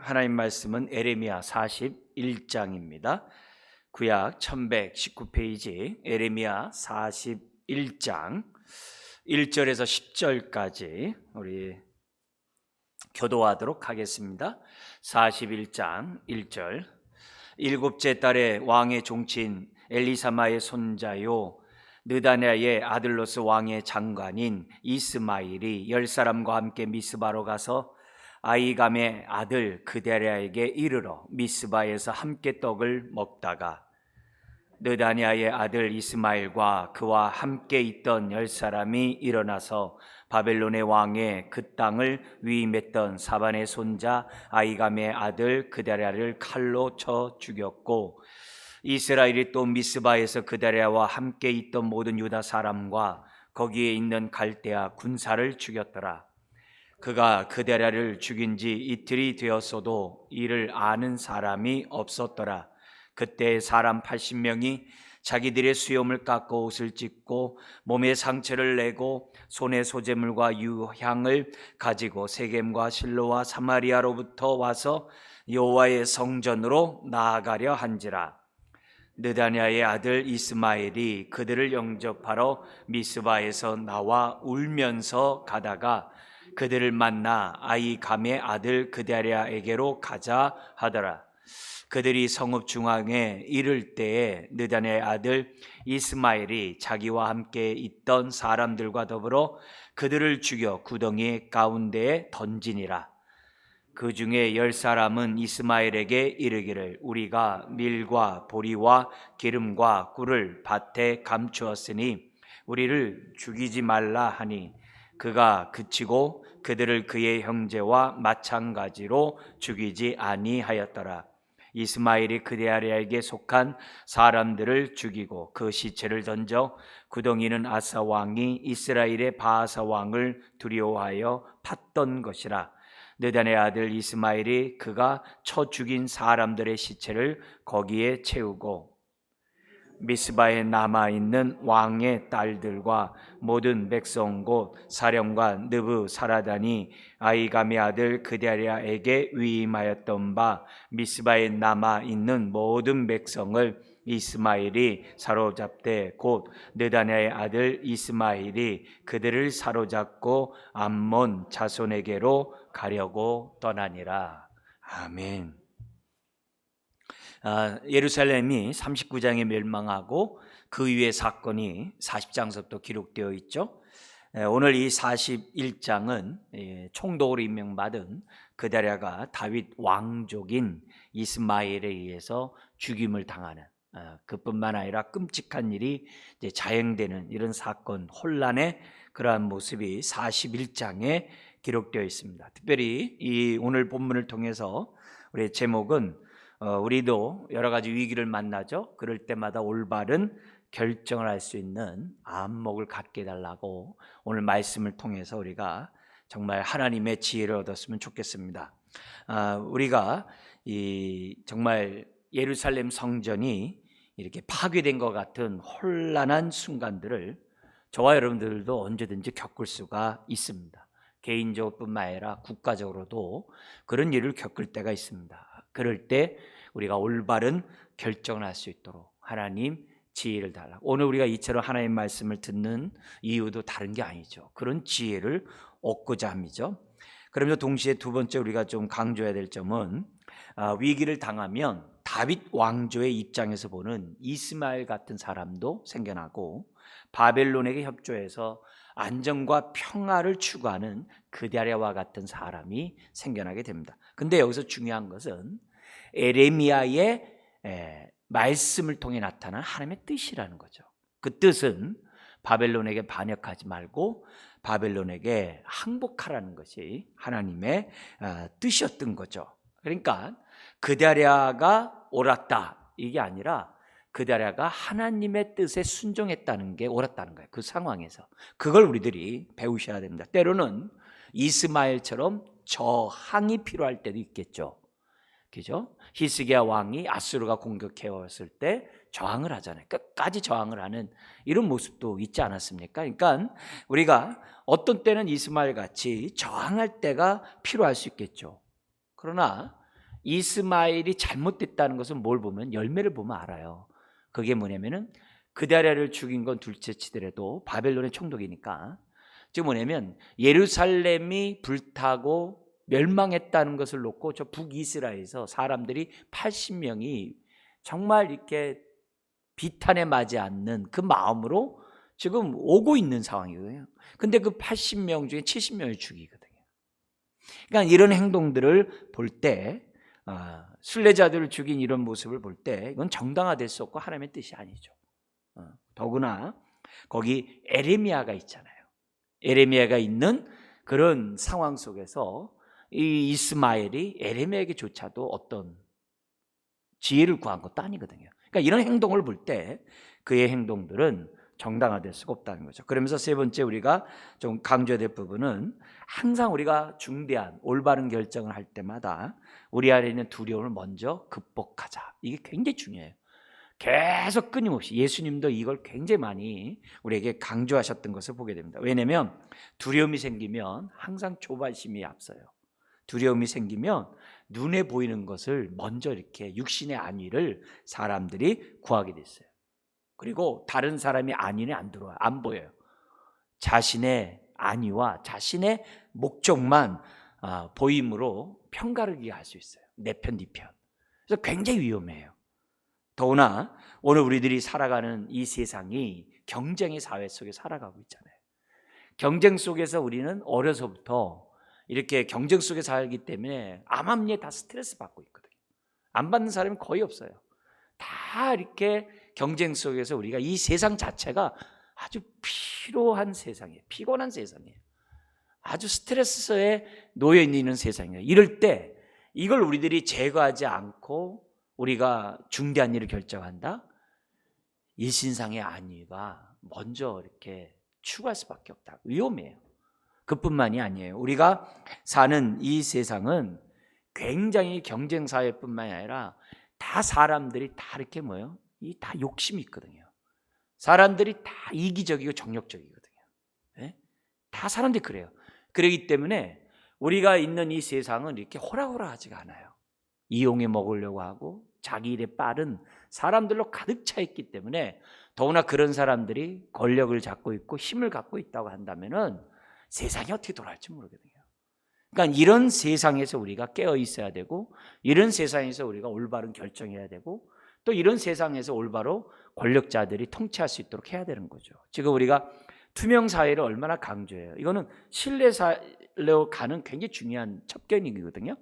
하나님 말씀은 에레미야 41장입니다. 구약 1119페이지 에레미야 41장 1절에서 10절까지 우리 교도하도록 하겠습니다. 41장 1절. 일곱째 달에 왕의 종친 엘리사마의 손자요 느다냐의 아들로서 왕의 장관인 이스마일이 10사람과 함께 미스바로 가서 아이감의 아들 그데랴에게 이르러 미스바에서 함께 떡을 먹다가 느다냐의 아들 이스마일과 그와 함께 있던 10사람이 일어나서 바벨론의 왕의 그 땅을 위임했던 사반의 손자 아이감의 아들 그데랴를 칼로 쳐 죽였고, 이스라엘이 또 미스바에서 그데랴와 함께 있던 모든 유다 사람과 거기에 있는 갈대아 군사를 죽였더라. 그가 그데랴를 죽인 지 이틀이 되었어도 이를 아는 사람이 없었더라. 그때 사람 80명이 자기들의 수염을 깎고 옷을 찢고 몸에 상처를 내고 손에 소재물과 유향을 가지고 세겜과 실로와 사마리아로부터 와서 여호와의 성전으로 나아가려 한지라. 느다냐의 아들 이스마엘이 그들을 영접하러 미스바에서 나와 울면서 가다가 그들을 만나 아이감의 아들 그데랴에게로 가자 하더라. 그들이 성읍 중앙에 이를 때에 느다냐의 아들 이스마엘이 자기와 함께 있던 사람들과 더불어 그들을 죽여 구덩이 가운데에 던지니라. 그 중에 10사람은 이스마엘에게 이르기를 우리가 밀과 보리와 기름과 꿀을 밭에 감추었으니 우리를 죽이지 말라 하니, 그가 그치고 그들을 그의 형제와 마찬가지로 죽이지 아니하였더라. 이스마엘이 그데랴에게 속한 사람들을 죽이고 그 시체를 던져 구덩이는 아사 왕이 이스라엘의 바하사 왕을 두려워하여 팠던 것이라. 느다냐의 아들 이스마엘이 그가 쳐 죽인 사람들의 시체를 거기에 채우고 미스바에 남아있는 왕의 딸들과 모든 백성 곧 사령관 느부사라단이 아이감의 아들 그데랴에게 위임하였던 바 미스바에 남아있는 모든 백성을 이스마엘이 사로잡되 곧 느다냐의 아들 이스마엘이 그들을 사로잡고 암몬 자손에게로 가려고 떠나니라. 아멘. 예루살렘이 39장에 멸망하고 그 이후의 사건이 40장서부터 기록되어 있죠. 오늘 이 41장은 총독으로 임명받은 그데랴가 다윗 왕족인 이스마엘에 의해서 죽임을 당하는, 그뿐만 아니라 끔찍한 일이 이제 자행되는 이런 사건, 혼란의 그러한 모습이 41장에 기록되어 있습니다. 특별히 이 오늘 본문을 통해서 우리의 제목은 우리도 여러 가지 위기를 만나죠. 그럴 때마다 올바른 결정을 할 수 있는 안목을 갖게 해달라고 오늘 말씀을 통해서 우리가 정말 하나님의 지혜를 얻었으면 좋겠습니다. 우리가 정말 예루살렘 성전이 이렇게 파괴된 것 같은 혼란한 순간들을 저와 여러분들도 언제든지 겪을 수가 있습니다. 개인적으로뿐만 아니라 국가적으로도 그런 일을 겪을 때가 있습니다. 그럴 때 우리가 올바른 결정을 할 수 있도록 하나님 지혜를 달라고. 오늘 우리가 이처럼 하나님의 말씀을 듣는 이유도 다른 게 아니죠. 그런 지혜를 얻고자 합니다. 그러면서 동시에 두 번째 우리가 좀 강조해야 될 점은 위기를 당하면 다윗 왕조의 입장에서 보는 이스마엘 같은 사람도 생겨나고 바벨론에게 협조해서 안정과 평화를 추구하는 그데랴와 같은 사람이 생겨나게 됩니다. 근데 여기서 중요한 것은 에레미야의 말씀을 통해 나타난 하나님의 뜻이라는 거죠. 그 뜻은 바벨론에게 반역하지 말고 바벨론에게 항복하라는 것이 하나님의 뜻이었던 거죠. 그러니까 그데랴가 옳았다 이게 아니라 그데랴가 하나님의 뜻에 순종했다는 게 옳았다는 거예요. 그 상황에서 그걸 우리들이 배우셔야 됩니다. 때로는 이스마엘처럼 저항이 필요할 때도 있겠죠. 그죠? 히스기야 왕이 아수르가 공격해 왔을 때 저항을 하잖아요. 끝까지 저항을 하는 이런 모습도 있지 않았습니까? 그러니까 우리가 어떤 때는 이스마엘 같이 저항할 때가 필요할 수 있겠죠. 그러나 이스마엘이 잘못됐다는 것은 뭘 보면 열매를 보면 알아요. 그게 뭐냐면은 그다랴를 죽인 건 둘째 치더라도 바벨론의 총독이니까, 즉 뭐냐면 예루살렘이 불타고 멸망했다는 것을 놓고 저 북이스라엘에서 사람들이 80명이 정말 이렇게 비탄에 맞지 않는 그 마음으로 지금 오고 있는 상황이거든요. 근데 그 80명 중에 70명을 죽이거든요. 그러니까 이런 행동들을 볼 때, 순례자들을 죽인 이런 모습을 볼 때 이건 정당화될 수 없고 하나님의 뜻이 아니죠. 더구나 거기 에레미야가 있잖아요. 에레미야가 있는 그런 상황 속에서 이 이스마엘이 에레미야에게조차도 어떤 지혜를 구한 것도 아니거든요. 그러니까 이런 행동을 볼 때 그의 행동들은 정당화될 수가 없다는 거죠. 그러면서 세 번째 우리가 좀 강조해야 될 부분은, 항상 우리가 중대한 올바른 결정을 할 때마다 우리 안에 있는 두려움을 먼저 극복하자. 이게 굉장히 중요해요. 계속 끊임없이 예수님도 이걸 굉장히 많이 우리에게 강조하셨던 것을 보게 됩니다. 왜냐하면 두려움이 생기면 항상 조바심이 앞서요. 두려움이 생기면 눈에 보이는 것을 먼저 이렇게 육신의 안위를 사람들이 구하게 됐어요. 그리고 다른 사람이 안위에 안 들어와요. 안 보여요. 자신의 안위와 자신의 목적만 보임으로 편가르기 할 수 있어요. 내 편, 네 편. 그래서 굉장히 위험해요. 더구나 오늘 우리들이 살아가는 이 세상이 경쟁의 사회 속에 살아가고 있잖아요. 경쟁 속에서 우리는 어려서부터 이렇게 경쟁 속에 살기 때문에 암암리에 다 스트레스 받고 있거든요. 안 받는 사람이 거의 없어요. 다 이렇게 경쟁 속에서 우리가 이 세상 자체가 아주 피로한 세상이에요. 피곤한 세상이에요. 아주 스트레스에 놓여 있는 세상이에요. 이럴 때 이걸 우리들이 제거하지 않고 우리가 중대한 일을 결정한다? 일신상의 안위가 먼저 이렇게 추구할 수밖에 없다. 위험해요. 그뿐만이 아니에요. 우리가 사는 이 세상은 굉장히 경쟁 사회뿐만이 아니라 다 사람들이 다 이렇게 다 욕심이 있거든요. 사람들이 다 이기적이고 정력적이거든요. 네? 다 사람들이 그래요. 그렇기 때문에 우리가 있는 이 세상은 이렇게 호락호락하지가 않아요. 이용해 먹으려고 하고 자기 일에 빠른 사람들로 가득 차 있기 때문에, 더구나 그런 사람들이 권력을 잡고 있고 힘을 갖고 있다고 한다면은 세상이 어떻게 돌아갈지 모르거든요. 그러니까 이런 세상에서 우리가 깨어 있어야 되고, 이런 세상에서 우리가 올바른 결정해야 되고, 또 이런 세상에서 올바로 권력자들이 통치할 수 있도록 해야 되는 거죠. 지금 우리가 투명 사회를 얼마나 강조해요. 이거는 신뢰 사회로 가는 굉장히 중요한 첩견이거든요.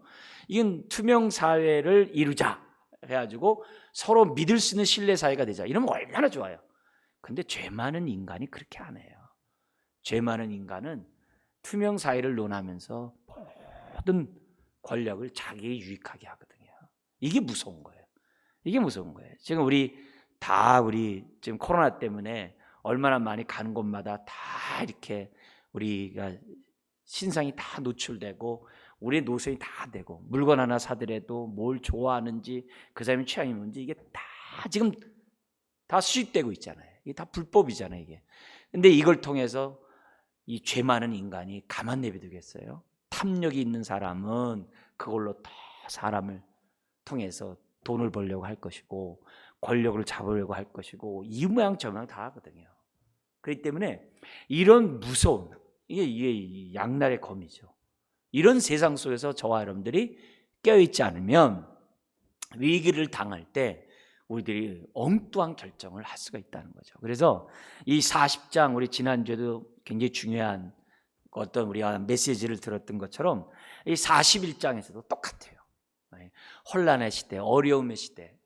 이건 투명 사회를 이루자 해가지고 서로 믿을 수 있는 신뢰 사회가 되자, 이러면 얼마나 좋아요. 근데 죄 많은 인간이 그렇게 안 해요. 죄 많은 인간은 투명 사회를 논하면서 모든 권력을 자기에 유익하게 하거든요. 이게 무서운 거예요. 이게 무서운 거예요. 지금 우리 지금 코로나 때문에 얼마나 많이 가는 곳마다 다 이렇게 우리가 신상이 다 노출되고 우리의 노선이 다 되고, 물건 하나 사더라도 뭘 좋아하는지 그 사람의 취향이 뭔지 이게 다 지금 다 수집되고 있잖아요. 이게 다 불법이잖아요, 이게. 근데 이걸 통해서 이 죄 많은 인간이 가만 내비두겠어요? 탐욕이 있는 사람은 그걸로 더 사람을 통해서 돈을 벌려고 할 것이고 권력을 잡으려고 할 것이고 이 모양 저 모양 다 하거든요. 그렇기 때문에 이런 무서운, 이게 양날의 검이죠. 이런 세상 속에서 저와 여러분들이 깨어있지 않으면 위기를 당할 때 우리들이 엉뚱한 결정을 할 수가 있다는 거죠. 그래서 이 40장, 우리 지난주에도 굉장히 중요한 어떤 우리가 메시지를 들었던 것처럼 이 41장에서도 똑같아요. 혼란의 시대, 어려움의 시대,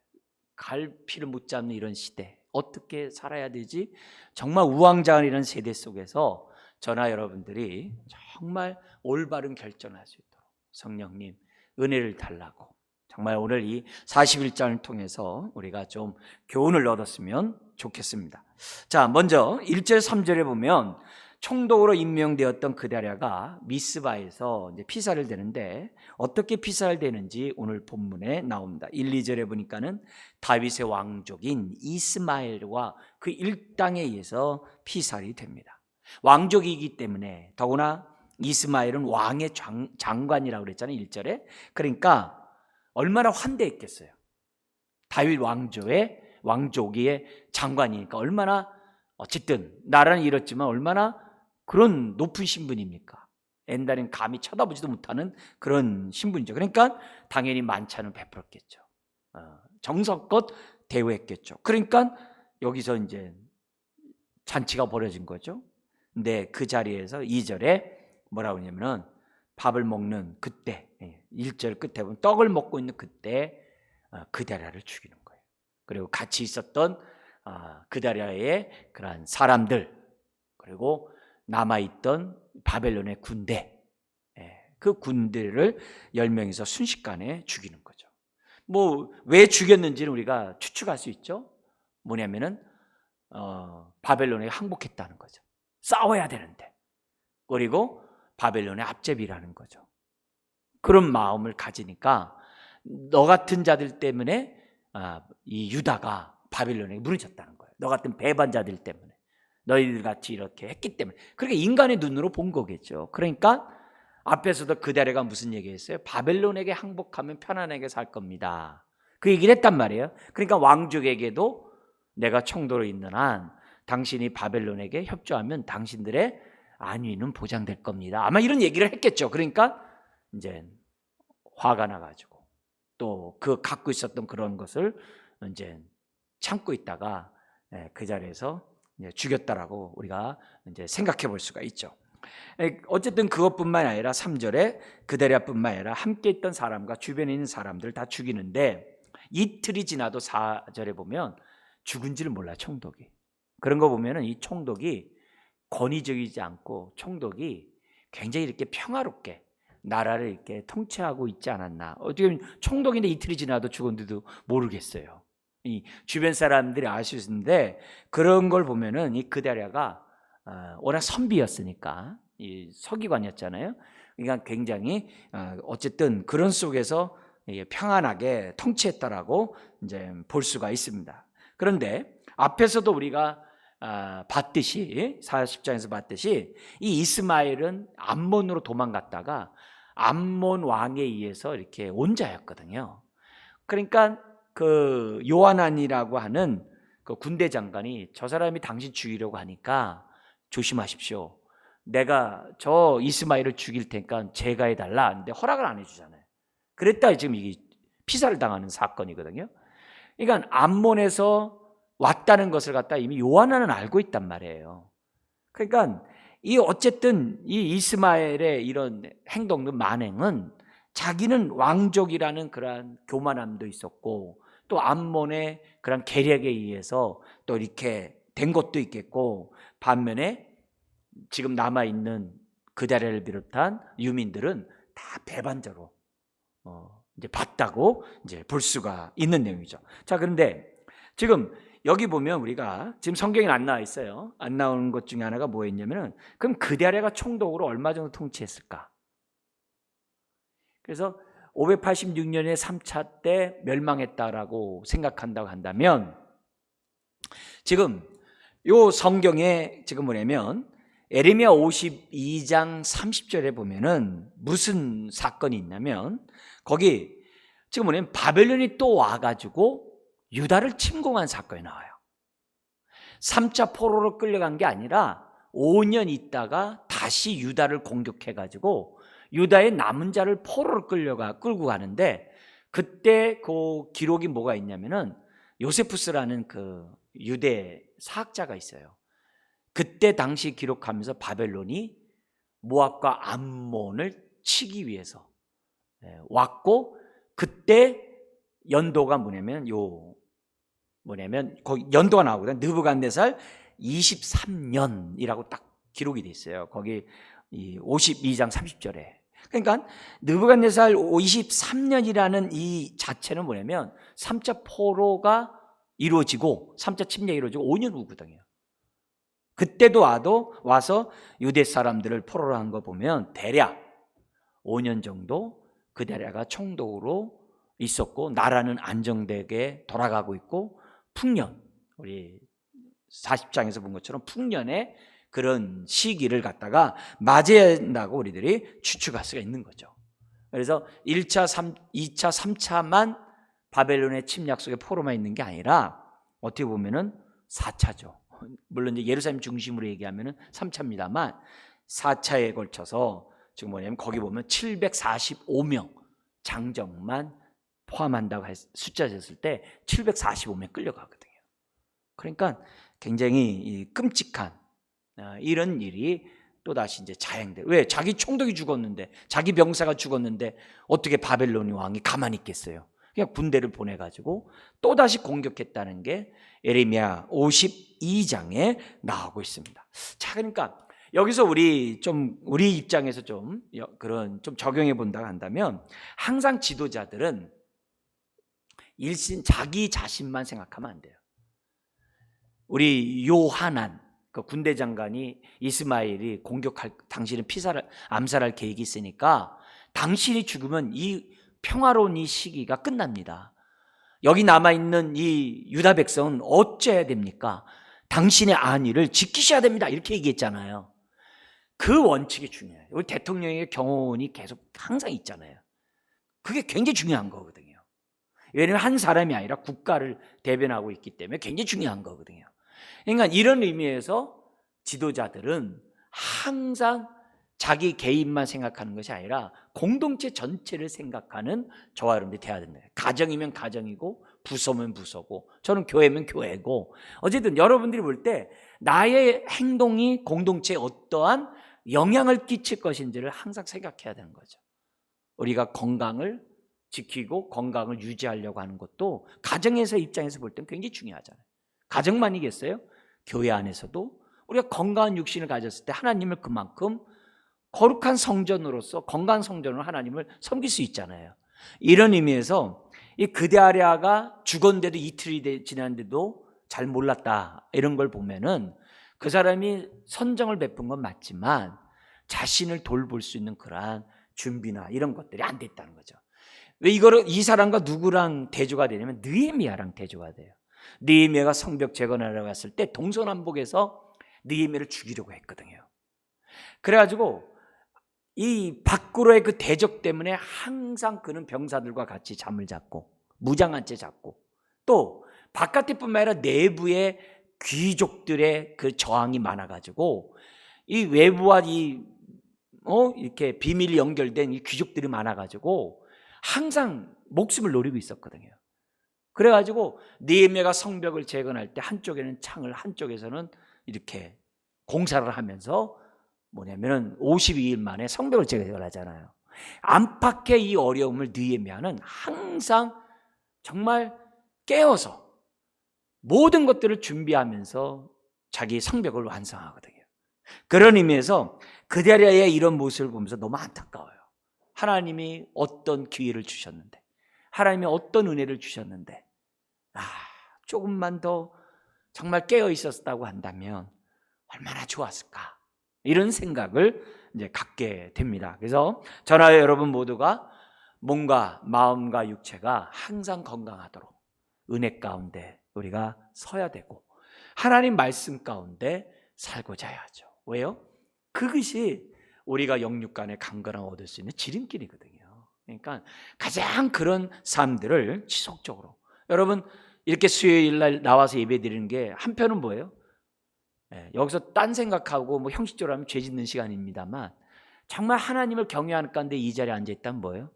갈피를 못 잡는 이런 시대, 어떻게 살아야 되지? 정말 우왕좌왕 이런 세대 속에서 저나 여러분들이 정말 올바른 결정을 할 수 있도록 성령님 은혜를 달라고, 정말 오늘 이 41장을 통해서 우리가 좀 교훈을 얻었으면 좋겠습니다. 자, 먼저 1절 3절에 보면 총독으로 임명되었던 그다랴가 미스바에서 이제 피살을 되는데, 어떻게 피살을 되는지 오늘 본문에 나옵니다. 1, 2절에 보니까는 다윗의 왕족인 이스마엘과 그 일당에 의해서 피살이 됩니다. 왕족이기 때문에, 더구나 이스마엘은 왕의 장관이라고 그랬잖아요. 1절에. 그러니까 얼마나 환대했겠어요. 다윗 왕족의 장관이니까 얼마나, 어쨌든 나라는 이렇지만 얼마나 그런 높은 신분입니까? 옛날엔 감히 쳐다보지도 못하는 그런 신분이죠. 그러니까 당연히 만찬을 베풀었겠죠. 정성껏 대우했겠죠. 그러니까 여기서 이제 잔치가 벌어진 거죠. 근데 그 자리에서 2절에 뭐라고 하냐면은 밥을 먹는 그때, 1절 끝에 보면 떡을 먹고 있는 그때 그다랴를 죽이는 거예요. 그리고 같이 있었던 그다랴의 그러한 사람들, 그리고 남아있던 바벨론의 군대, 그 군대를 10명이서 순식간에 죽이는 거죠. 뭐 왜 죽였는지는 우리가 추측할 수 있죠. 뭐냐면은 바벨론에 항복했다는 거죠. 싸워야 되는데. 그리고 바벨론의 앞제비라는 거죠. 그런 마음을 가지니까 너 같은 자들 때문에 이 유다가 바벨론에 무너졌다는 거예요. 너 같은 배반자들 때문에, 너희들 같이 이렇게 했기 때문에. 그러니까 인간의 눈으로 본 거겠죠. 그러니까 앞에서도 그다랴가 무슨 얘기했어요? 바벨론에게 항복하면 편안하게 살 겁니다. 그 얘기를 했단 말이에요. 그러니까 왕족에게도 내가 총독으로 있는 한 당신이 바벨론에게 협조하면 당신들의 안위는 보장될 겁니다. 아마 이런 얘기를 했겠죠. 그러니까 이제 화가 나가지고 또 그 갖고 있었던 그런 것을 이제 참고 있다가 그 자리에서 죽였다라고 우리가 이제 생각해 볼 수가 있죠. 어쨌든 그것뿐만 아니라 3절에 그다랴뿐만 아니라 함께 있던 사람과 주변에 있는 사람들 다 죽이는데 이틀이 지나도 4절에 보면 죽은지를 몰라, 총독이. 그런 거 보면은 이 총독이 권위적이지 않고 총독이 굉장히 이렇게 평화롭게 나라를 이렇게 통치하고 있지 않았나. 어떻게 보면 총독인데 이틀이 지나도 죽었는데도 모르겠어요. 이 주변 사람들이 알 수 있는데 그런 걸 보면은 이 그다랴가 워낙 선비였으니까, 이 서기관이었잖아요. 그러니까 굉장히 어쨌든 그런 속에서 평안하게 통치했다라고 이제 볼 수가 있습니다. 그런데 앞에서도 우리가 봤듯이 40장에서 봤듯이 이 이스마엘은 암몬으로 도망갔다가 암몬 왕에 의해서 이렇게 온 자였거든요. 그러니까 그 요하난이라고 하는 그 군대 장관이 저 사람이 당신 죽이려고 하니까 조심하십시오. 내가 저 이스마엘을 죽일 테니까 제가 해달라. 근데 허락을 안 해주잖아요. 그랬다 지금 이게 피살을 당하는 사건이거든요. 그러니까 암몬에서 왔다는 것을 갖다 이미 요하난은 알고 있단 말이에요. 그러니까 이 어쨌든 이 이스마엘의 이런 행동도 만행은 자기는 왕족이라는 그러한 교만함도 있었고 또 암몬의 그런 계략에 의해서 또 이렇게 된 것도 있겠고, 반면에 지금 남아있는 그다랴를 비롯한 유민들은 다 배반자로 이제 봤다고 이제 볼 수가 있는 내용이죠. 자, 그런데 지금 여기 보면 우리가 지금 성경에 안 나와 있어요. 안 나오는 것 중에 하나가 뭐였냐면은 그럼 그다랴가 총독으로 얼마 정도 통치했을까? 그래서 586년에 3차 때 멸망했다라고 생각한다고 한다면 지금 요 성경에 지금 뭐냐면 에레미야 52장 30절에 보면은 무슨 사건이 있냐면 거기 지금 뭐냐면 바벨론이 또 와가지고 유다를 침공한 사건이 나와요. 3차 포로로 끌려간 게 아니라 5년 있다가 다시 유다를 공격해가지고 유다의 남은 자를 포로로 끌고 가는데 그때 그 기록이 뭐가 있냐면은 요세푸스라는 그 유대 사학자가 있어요. 그때 당시 기록하면서 바벨론이 모압과 암몬을 치기 위해서 왔고, 그때 연도가 뭐냐면 거기 연도가 나오거든. 느부갓네살 23년이라고 딱 기록이 돼 있어요. 거기 이 52장 30절에. 그러니까 느부갓네살 23년이라는 이 자체는 뭐냐면 3차 포로가 이루어지고 3차 침략이 이루어지고 5년 후거든요. 그때도 와서 유대 사람들을 포로로 한 거 보면 대략 5년 정도 그다랴가 총독으로 있었고 나라는 안정되게 돌아가고 있고 풍년, 우리 40장에서 본 것처럼 풍년에 그런 시기를 갖다가 맞이해야 한다고 우리들이 추측할 수가 있는 거죠. 그래서 1차, 2차, 3차만 바벨론의 침략 속에 포로만 있는 게 아니라 어떻게 보면은 4차죠. 물론 이제 예루살렘 중심으로 얘기하면은 3차입니다만 4차에 걸쳐서 지금 뭐냐면 거기 보면 745명 장정만 포함한다고 숫자 쟀을 때 745명 끌려가거든요. 그러니까 굉장히 끔찍한 이런 일이 또다시 이제 자행돼. 왜? 자기 총독이 죽었는데, 자기 병사가 죽었는데 어떻게 바벨론 왕이 가만히 있겠어요? 그냥 군대를 보내가지고 또다시 공격했다는 게 예레미야 52장에 나오고 있습니다. 자, 그러니까 여기서 우리 입장에서 좀 적용해 본다고 한다면, 항상 지도자들은 일신 자기 자신만 생각하면 안 돼요. 우리 요하난 그 군대 장관이 이스마엘이 당신은 암살할 계획이 있으니까 당신이 죽으면 이 평화로운 이 시기가 끝납니다. 여기 남아있는 이 유다 백성은 어째야 됩니까? 당신의 안위를 지키셔야 됩니다. 이렇게 얘기했잖아요. 그 원칙이 중요해요. 우리 대통령의 경호원이 계속 항상 있잖아요. 그게 굉장히 중요한 거거든요. 왜냐하면 한 사람이 아니라 국가를 대변하고 있기 때문에 굉장히 중요한 거거든요. 그러니까 이런 의미에서 지도자들은 항상 자기 개인만 생각하는 것이 아니라 공동체 전체를 생각하는 저와 여러분들이 돼야 된다. 가정이면 가정이고 부서면 부서고 저는 교회면 교회고, 어쨌든 여러분들이 볼 때 나의 행동이 공동체에 어떠한 영향을 끼칠 것인지를 항상 생각해야 되는 거죠. 우리가 건강을 지키고 건강을 유지하려고 하는 것도 가정에서 입장에서 볼 때는 굉장히 중요하잖아요. 가정만이겠어요? 교회 안에서도 우리가 건강한 육신을 가졌을 때 하나님을 그만큼 거룩한 성전으로서, 건강한 성전으로 하나님을 섬길 수 있잖아요. 이런 의미에서 이 그데아랴가 죽었는데도 이틀이 지났는데도 잘 몰랐다, 이런 걸 보면은 그 사람이 선정을 베푼 건 맞지만 자신을 돌볼 수 있는 그러한 준비나 이런 것들이 안 됐다는 거죠. 왜 이 사람과 누구랑 대조가 되냐면 느헤미야랑 대조가 돼요. 느헤미야가 성벽 재건하러 갔을 때 동서남북에서 느헤미야를 죽이려고 했거든요. 그래가지고 이 밖으로의 그 대적 때문에 항상 그는 병사들과 같이 잠을 잤고 무장한 채 잤고, 또 바깥에 뿐만 아니라 내부에 귀족들의 그 저항이 많아가지고 이 외부와 이렇게 비밀이 연결된 이 귀족들이 많아가지고 항상 목숨을 노리고 있었거든요. 그래가지고 느헤미야가 성벽을 재건할 때 한쪽에는 창을, 한쪽에서는 이렇게 공사를 하면서 뭐냐면은 52일 만에 성벽을 재건하잖아요. 안팎의 이 어려움을 느헤미야는 항상 정말 깨어서 모든 것들을 준비하면서 자기 성벽을 완성하거든요. 그런 의미에서 그데아랴의 이런 모습을 보면서 너무 안타까워요. 하나님이 어떤 기회를 주셨는데, 하나님이 어떤 은혜를 주셨는데, 조금만 더 정말 깨어 있었다고 한다면 얼마나 좋았을까, 이런 생각을 이제 갖게 됩니다. 그래서 저나 여러분 모두가 몸과 마음과 육체가 항상 건강하도록 은혜 가운데 우리가 서야 되고 하나님 말씀 가운데 살고자 해야죠. 왜요? 그것이 우리가 영육간의 강건함을 얻을 수 있는 지름길이거든요. 그러니까 가장 그런 삶들을 지속적으로, 여러분 이렇게 수요일 날 나와서 예배 드리는 게 한편은 뭐예요? 여기서 딴 생각하고 뭐 형식적으로 하면 죄 짓는 시간입니다만, 정말 하나님을 경외하는 가운데 이 자리에 앉아있다면 뭐예요?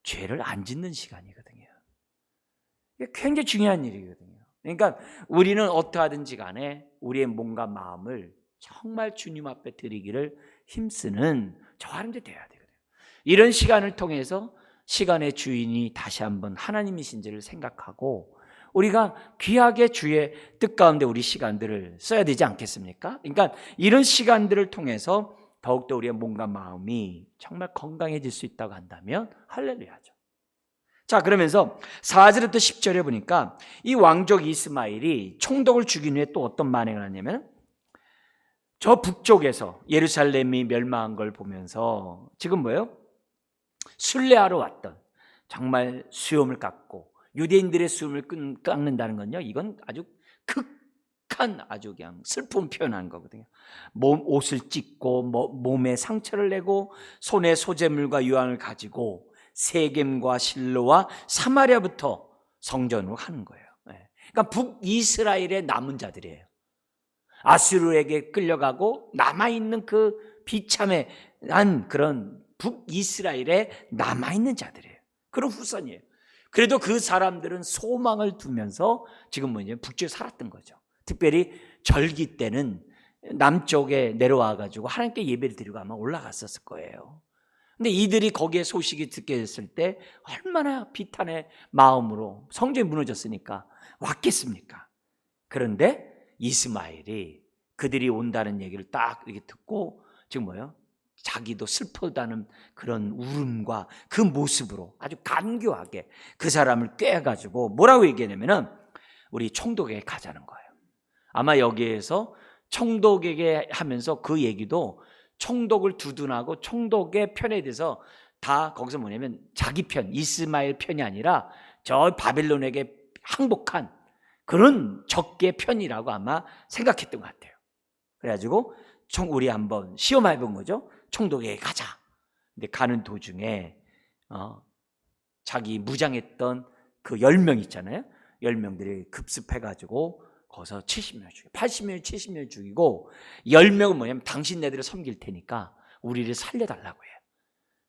죄를 안 짓는 시간이거든요. 이게 굉장히 중요한 일이거든요. 그러니까 우리는 어떠하든지 간에 우리의 몸과 마음을 정말 주님 앞에 드리기를 힘쓰는 저와 여러분들이 돼야 되거든요. 이런 시간을 통해서 시간의 주인이 다시 한번 하나님이신지를 생각하고 우리가 귀하게 주의 뜻 가운데 우리 시간들을 써야 되지 않겠습니까? 그러니까 이런 시간들을 통해서 더욱더 우리의 몸과 마음이 정말 건강해질 수 있다고 한다면 할렐루야죠. 자, 그러면서 4절부터 10절에 보니까 이 왕족 이스마엘이 총독을 죽인 후에 또 어떤 만행을 하냐면, 저 북쪽에서 예루살렘이 멸망한 걸 보면서 지금 뭐예요? 순례하러 왔던, 정말 수염을 깎고 유대인들의 수염을 깎는다는 건요, 이건 아주 끔찍한 아주 그냥 슬픔 표현한 거거든요. 옷을 찢고 몸에 상처를 내고 손에 소재물과 유황을 가지고 세겜과 실로와 사마리아부터 성전으로 가는 거예요. 그러니까 북이스라엘의 남은 자들이에요. 아수르에게 끌려가고 남아있는 그 비참한 그런 북이스라엘에 남아있는 자들이에요. 그런 후손이에요. 그래도 그 사람들은 소망을 두면서 지금 북쪽에 살았던 거죠. 특별히 절기 때는 남쪽에 내려와가지고 하나님께 예배를 드리고 아마 올라갔었을 거예요. 근데 이들이 거기에 소식이 듣게 됐을 때 얼마나 비탄의 마음으로 성전이 무너졌으니까 왔겠습니까? 그런데 이스마엘이 그들이 온다는 얘기를 딱 이렇게 듣고 지금 자기도 슬프다는 그런 울음과 그 모습으로 아주 간교하게 그 사람을 꾀가지고 뭐라고 얘기하냐면은 우리 총독에게 가자는 거예요. 아마 여기에서 총독에게 하면서 그 얘기도 총독을 두둔하고 총독의 편에 대해서 다 거기서 뭐냐면 자기 편, 이스마엘 편이 아니라 저 바벨론에게 항복한 그런 적의 편이라고 아마 생각했던 것 같아요. 그래가지고 우리 한번 시험해 본 거죠. 총독에게 가자. 근데 가는 도중에 자기 무장했던 그 10명 있잖아요. 10명들이 급습해가지고 거기서 70명 죽이고 80명, 70명 죽이고 10명은 뭐냐면 당신네들을 섬길 테니까 우리를 살려달라고 해요.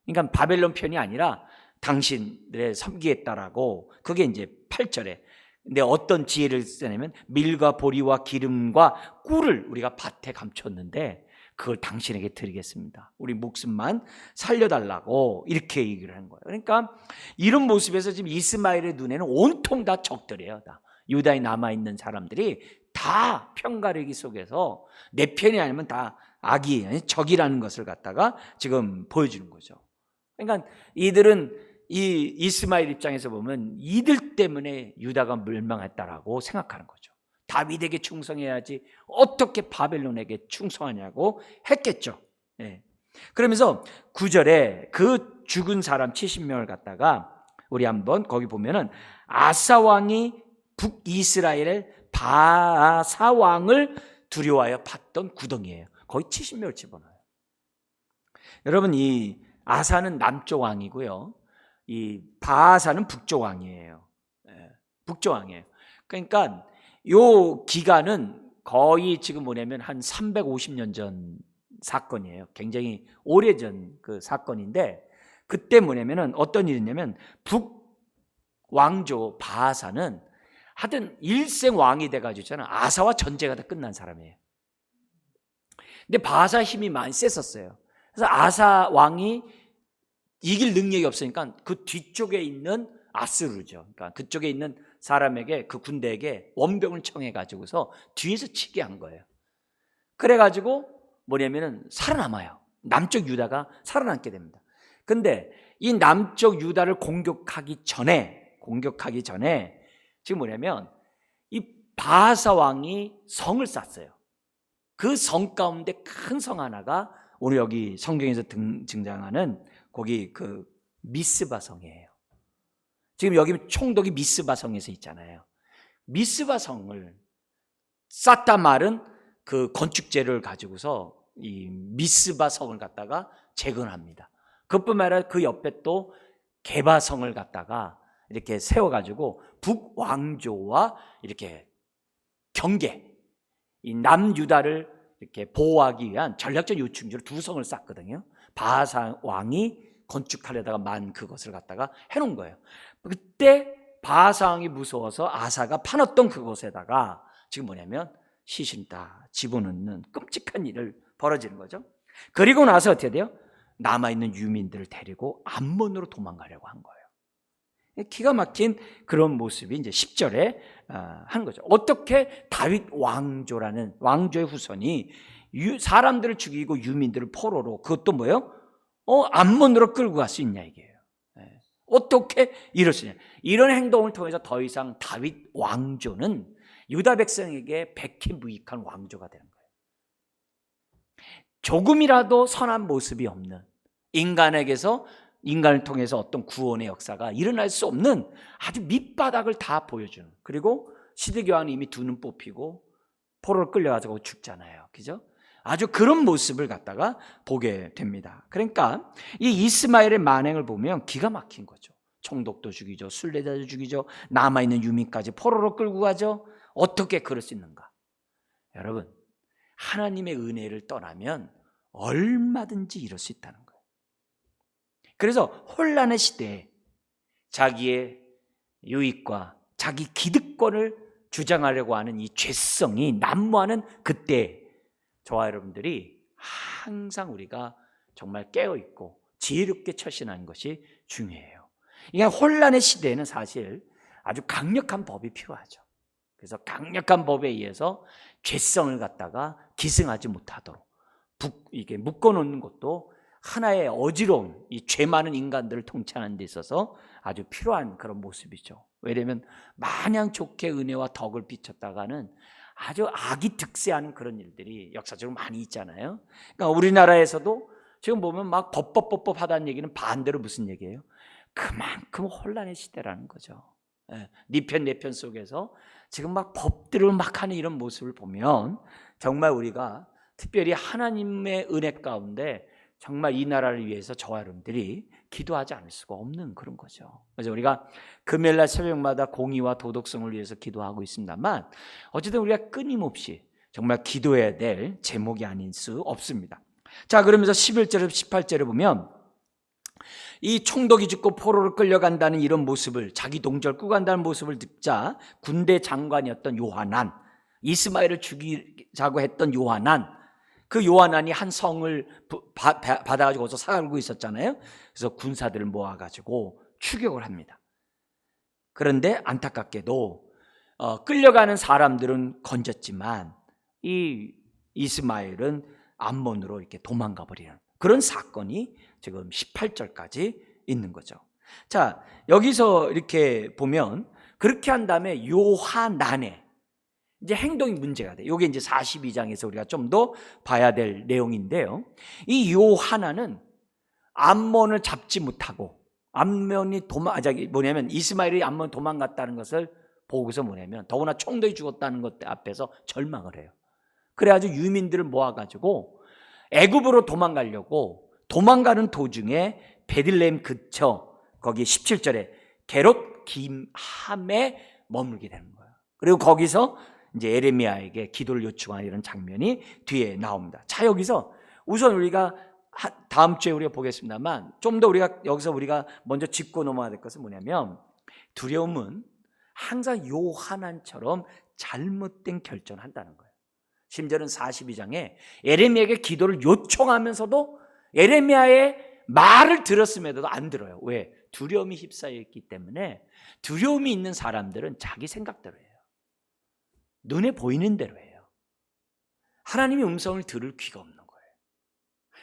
그러니까 바벨론 편이 아니라 당신들을 섬기겠다라고. 그게 이제 8절에. 근데 어떤 지혜를 쓰냐면 밀과 보리와 기름과 꿀을 우리가 밭에 감췄는데 그걸 당신에게 드리겠습니다. 우리 목숨만 살려달라고 이렇게 얘기를 하는 거예요. 그러니까 이런 모습에서 지금 이스마엘의 눈에는 온통 다 적들이에요. 다 유다에 남아있는 사람들이 다 편가르기 속에서 내 편이 아니면 다 악이 적이라는 것을 갖다가 지금 보여주는 거죠. 그러니까 이들은 이 이스마엘 입장에서 보면 이들 때문에 유다가 멸망했다라고 생각하는 거죠. 다윗에게 충성해야지 어떻게 바벨론에게 충성하냐고 했겠죠. 그러면서 9절에 그 죽은 사람 70명을 갖다가 우리 한번 거기 보면은 아사 왕이 북이스라엘의 바사 왕을 두려워하여 팠던 구덩이에요. 거의 70명을 집어넣어요. 여러분, 이 아사는 남쪽 왕이고요, 이 바사는 북쪽 왕이에요. 북쪽 왕이에요. 그러니까 요 기간은 거의 지금 뭐냐면 한 350년 전 사건이에요. 굉장히 오래전 그 사건인데, 그때 뭐냐면은 어떤 일이냐면 북왕조 바사는 하여튼 일생 왕이 돼가지고 있잖아. 아사와 전쟁가 다 끝난 사람이에요. 근데 바사 힘이 많이 셌었어요. 그래서 아사 왕이 이길 능력이 없으니까 그 뒤쪽에 있는 아스루죠. 그러니까 그쪽에 있는 사람에게, 그 군대에게 원병을 청해가지고서 뒤에서 치게 한 거예요. 그래가지고 뭐냐면은 살아남아요. 남쪽 유다가 살아남게 됩니다. 근데 이 남쪽 유다를 공격하기 전에 지금 뭐냐면 이 바사 왕이 성을 쌓았어요. 그 성 가운데 큰 성 하나가 오늘 여기 성경에서 등장하는 거기 그 미스바 성이에요. 지금 여기 총독이 미스바 성에서 있잖아요. 미스바 성을 쌓다 말은 그 건축재를 가지고서 이 미스바 성을 갖다가 재건합니다. 그뿐만 아니라 그 옆에 또 게바성을 갖다가 이렇게 세워가지고 북왕조와 이렇게 경계, 이 남유다를 이렇게 보호하기 위한 전략적 요충지로 두 성을 쌓거든요. 바사 왕이 건축하려다가 만 그것을 갖다가 해놓은 거예요. 그때 바사 왕이 무서워서 아사가 파놨던 그곳에다가 지금 뭐냐면 시신 다 집어넣는 끔찍한 일을 벌어지는 거죠. 그리고 나서 어떻게 돼요? 남아있는 유민들을 데리고 암몬으로 도망가려고 한 거예요. 기가 막힌 그런 모습이 이제 10절에 한 거죠. 어떻게 다윗 왕조라는 왕조의 후손이 사람들을 죽이고 유민들을 포로로, 그것도 뭐예요? 암몬으로 끌고 갈 수 있냐 이게요. 어떻게 이럴 수 있냐. 이런 행동을 통해서 더 이상 다윗 왕조는 유다 백성에게 백해무익한 왕조가 되는 거예요. 조금이라도 선한 모습이 없는, 인간을 통해서 어떤 구원의 역사가 일어날 수 없는 아주 밑바닥을 다 보여주는, 그리고 시드기왕은 이미 두 눈 뽑히고 포로로 끌려가지고 죽잖아요. 그죠? 아주 그런 모습을 갖다가 보게 됩니다. 그러니까 이 이스마엘의 만행을 보면 기가 막힌 거죠. 총독도 죽이죠. 순례자도 죽이죠. 남아있는 유민까지 포로로 끌고 가죠. 어떻게 그럴 수 있는가? 여러분, 하나님의 은혜를 떠나면 얼마든지 이럴 수 있다는 거예요. 그래서 혼란의 시대에 자기의 유익과 자기 기득권을 주장하려고 하는 이 죄성이 난무하는 그때 저와 여러분들이 항상 우리가 정말 깨어있고 지혜롭게 처신하는 것이 중요해요. 이게 혼란의 시대에는 사실 아주 강력한 법이 필요하죠. 그래서 강력한 법에 의해서 죄성을 갖다가 기승하지 못하도록 이게 묶어놓는 것도 하나의 어지러운 이 죄 많은 인간들을 통치하는 데 있어서 아주 필요한 그런 모습이죠. 왜냐하면 마냥 좋게 은혜와 덕을 비쳤다가는 아주 악이 득세하는 그런 일들이 역사적으로 많이 있잖아요. 그러니까 우리나라에서도 지금 보면 막 법법 하다는 얘기는 반대로 무슨 얘기예요? 그만큼 혼란의 시대라는 거죠. 네 편 내 편 속에서 지금 막 법들을 막 하는 이런 모습을 보면 정말 우리가 특별히 하나님의 은혜 가운데 정말 이 나라를 위해서 저와 여러분들이 기도하지 않을 수가 없는 그런 거죠. 그래서 우리가 금요일날 새벽마다 공의와 도덕성을 위해서 기도하고 있습니다만 어쨌든 우리가 끊임없이 정말 기도해야 될 제목이 아닐 수 없습니다. 자, 그러면서 11절에서 18절에 보면 이 총독이 죽고 포로로 끌려간다는 이런 모습을, 자기 동절 꾸고 간다는 모습을 듣자 군대 장관이었던 요하난, 이스마엘을 죽이자고 했던 요하난, 그 요하난이 한 성을 받아가지고 거기서 살고 있었잖아요. 그래서 군사들을 모아가지고 추격을 합니다. 그런데 안타깝게도 끌려가는 사람들은 건졌지만 이 이스마엘은 암몬으로 이렇게 도망가 버리는 그런 사건이 지금 18절까지 있는 거죠. 자, 여기서 이렇게 보면 그렇게 한 다음에 요하난의 이제 행동이 문제가 돼요. 이게 이제 42장에서 우리가 좀 더 봐야 될 내용인데요. 이 요하난은 암몬을 잡지 못하고 암몬이 뭐냐면 이스마엘이 암몬 도망갔다는 것을 보고서 뭐냐면 더구나 총독이 죽었다는 것 앞에서 절망을 해요. 그래가지고 유민들을 모아가지고 애굽으로 도망가려고 도망가는 도중에 베들레헴 근처 거기 17절에 게롯 김함에 머물게 되는 거예요. 그리고 거기서 이제 에레미야에게 기도를 요청하는 이런 장면이 뒤에 나옵니다. 자, 여기서 우선 우리가 다음 주에 우리가 보겠습니다만 좀 더 여기서 우리가 먼저 짚고 넘어가야 될 것은 뭐냐면 두려움은 항상 요하난처럼 잘못된 결정을 한다는 거예요. 심지어는 42장에 에레미야에게 기도를 요청하면서도 에레미야의 말을 들었음에도 안 들어요. 왜? 두려움이 휩싸여 있기 때문에. 두려움이 있는 사람들은 자기 생각대로 해요. 눈에 보이는 대로 해요. 하나님의 음성을 들을 귀가 없는 거예요.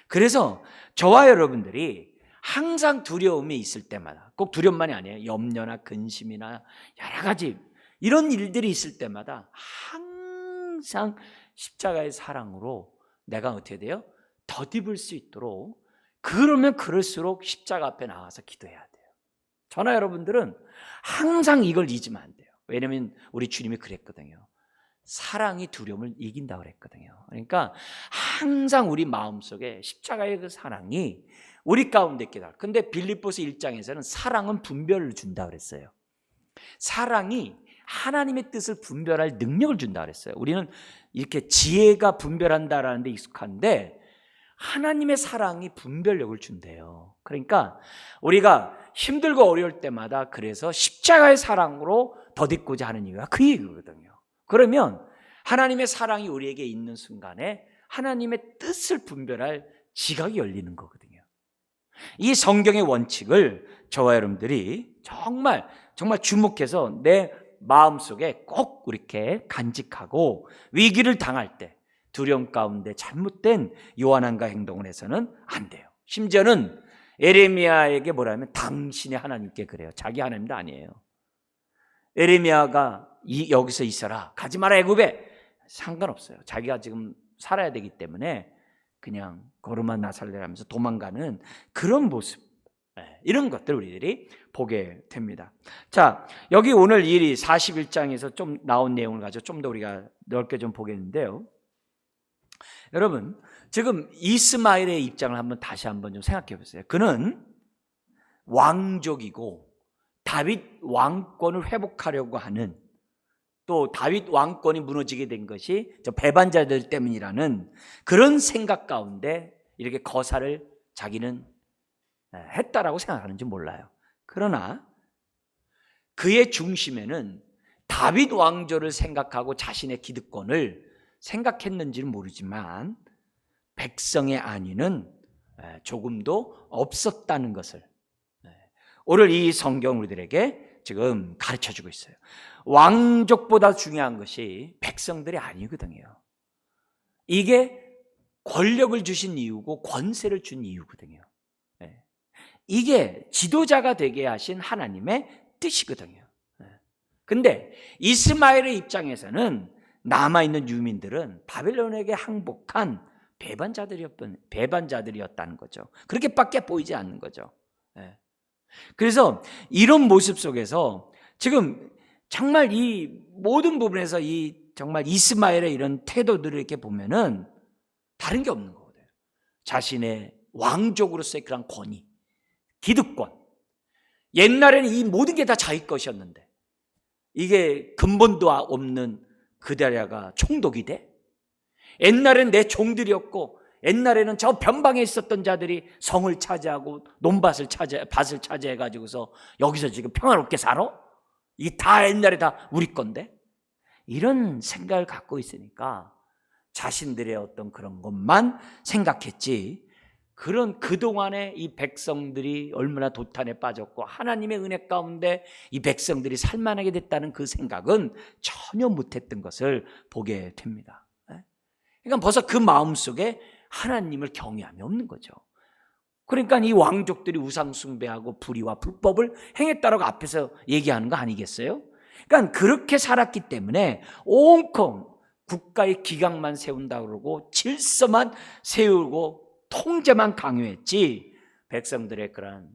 그래서 저와 여러분들이 항상 두려움이 있을 때마다, 꼭 두려움만이 아니에요. 염려나 근심이나 여러 가지 이런 일들이 있을 때마다 항상 십자가의 사랑으로 내가 어떻게 돼요? 덧입을 수 있도록, 그러면 그럴수록 십자가 앞에 나와서 기도해야 돼요. 저나 여러분들은 항상 이걸 잊으면 안 돼요. 왜냐하면 우리 주님이 그랬거든요. 사랑이 두려움을 이긴다고 그랬거든요. 그러니까 항상 우리 마음속에 십자가의 그 사랑이 우리 가운데 있게. 근데 빌립보서 1장에서는 사랑은 분별을 준다고 그랬어요. 사랑이 하나님의 뜻을 분별할 능력을 준다고 그랬어요. 우리는 이렇게 지혜가 분별한다라는 데 익숙한데 하나님의 사랑이 분별력을 준대요. 그러니까 우리가 힘들고 어려울 때마다 그래서 십자가의 사랑으로 덧입고자 하는 이유가 그 얘기거든요. 그러면 하나님의 사랑이 우리에게 있는 순간에 하나님의 뜻을 분별할 지각이 열리는 거거든요. 이 성경의 원칙을 저와 여러분들이 정말 주목해서 내 마음속에 꼭 이렇게 간직하고 위기를 당할 때 두려움 가운데 잘못된 요한한가 행동을 해서는 안 돼요. 심지어는 에레미야에게 뭐라면 당신이 하나님께 그래요. 자기 하나님도 아니에요. 에레미야가 여기서 있어라, 가지 마라 애굽에, 상관없어요. 자기가 지금 살아야 되기 때문에 그냥 걸음만 나살래라면서 도망가는 그런 모습. 이런 것들 우리들이 보게 됩니다. 자, 여기 오늘 이 41장에서 좀 나온 내용을 가지고 좀 더 우리가 넓게 좀 보겠는데요. 여러분, 지금 이스마엘의 입장을 다시 한번 좀 생각해 보세요. 그는 왕족이고 다윗 왕권을 회복하려고 하는, 또 다윗 왕권이 무너지게 된 것이 저 배반자들 때문이라는 그런 생각 가운데 이렇게 거사를 자기는 했다라고 생각하는지 몰라요. 그러나 그의 중심에는 다윗 왕조를 생각하고 자신의 기득권을 생각했는지는 모르지만 백성의 안위는 조금도 없었다는 것을 오늘 이 성경 우리들에게 지금 가르쳐주고 있어요. 왕족보다 중요한 것이 백성들이 아니거든요. 이게 권력을 주신 이유고 권세를 준 이유거든요. 이게 지도자가 되게 하신 하나님의 뜻이거든요. 근데 이스마엘의 입장에서는 남아있는 유민들은 바벨론에게 항복한 배반자들이었다는 거죠. 그렇게밖에 보이지 않는 거죠. 그래서 이런 모습 속에서 지금 정말 이 모든 부분에서 이 정말 이스마엘의 이런 태도들을 이렇게 보면은 다른 게 없는 거거든요. 자신의 왕족으로서의 그런 권위, 기득권. 옛날에는 이 모든 게 다 자기 것이었는데 이게 근본도 없는 그다랴가 총독이 돼? 옛날엔 내 종들이었고 옛날에는 저 변방에 있었던 자들이 성을 차지하고 밭을 차지해 가지고서 여기서 지금 평화롭게 살아? 이게 다 옛날에 다 우리 건데? 이런 생각을 갖고 있으니까 자신들의 어떤 그런 것만 생각했지, 그런 그동안에 이 백성들이 얼마나 도탄에 빠졌고 하나님의 은혜 가운데 이 백성들이 살만하게 됐다는 그 생각은 전혀 못했던 것을 보게 됩니다. 그러니까 벌써 그 마음속에 하나님을 경외함이 없는 거죠. 그러니까 이 왕족들이 우상 숭배하고 불의와 불법을 행했다라고 앞에서 얘기하는 거 아니겠어요? 그러니까 그렇게 살았기 때문에 온통 국가의 기강만 세운다고 그러고 질서만 세우고 통제만 강요했지 백성들의 그런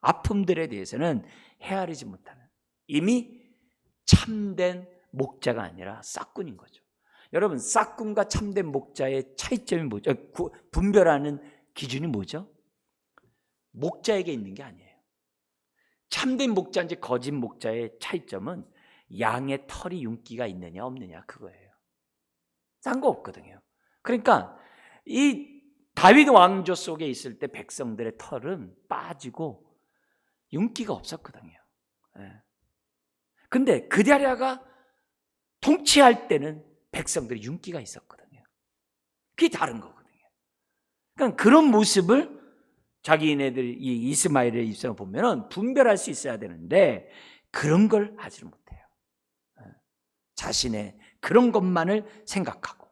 아픔들에 대해서는 헤아리지 못하는, 이미 참된 목자가 아니라 싹군인 거죠. 여러분, 싹군과 참된 목자의 차이점이 뭐죠? 분별하는 기준이 뭐죠? 목자에게 있는 게 아니에요. 참된 목자인지 거짓 목자의 차이점은 양의 털이 윤기가 있느냐 없느냐 그거예요. 딴 거 없거든요. 그러니까 이 다윗 왕조 속에 있을 때 백성들의 털은 빠지고 윤기가 없었거든요. 근데 그다랴가 통치할 때는 백성들이 윤기가 있었거든요. 그게 다른 거거든요. 그러니까 그런 모습을 자기네들 이 이스마엘의 입장을 보면은 분별할 수 있어야 되는데 그런 걸 하지 못해요. 자신의 그런 것만을 생각하고,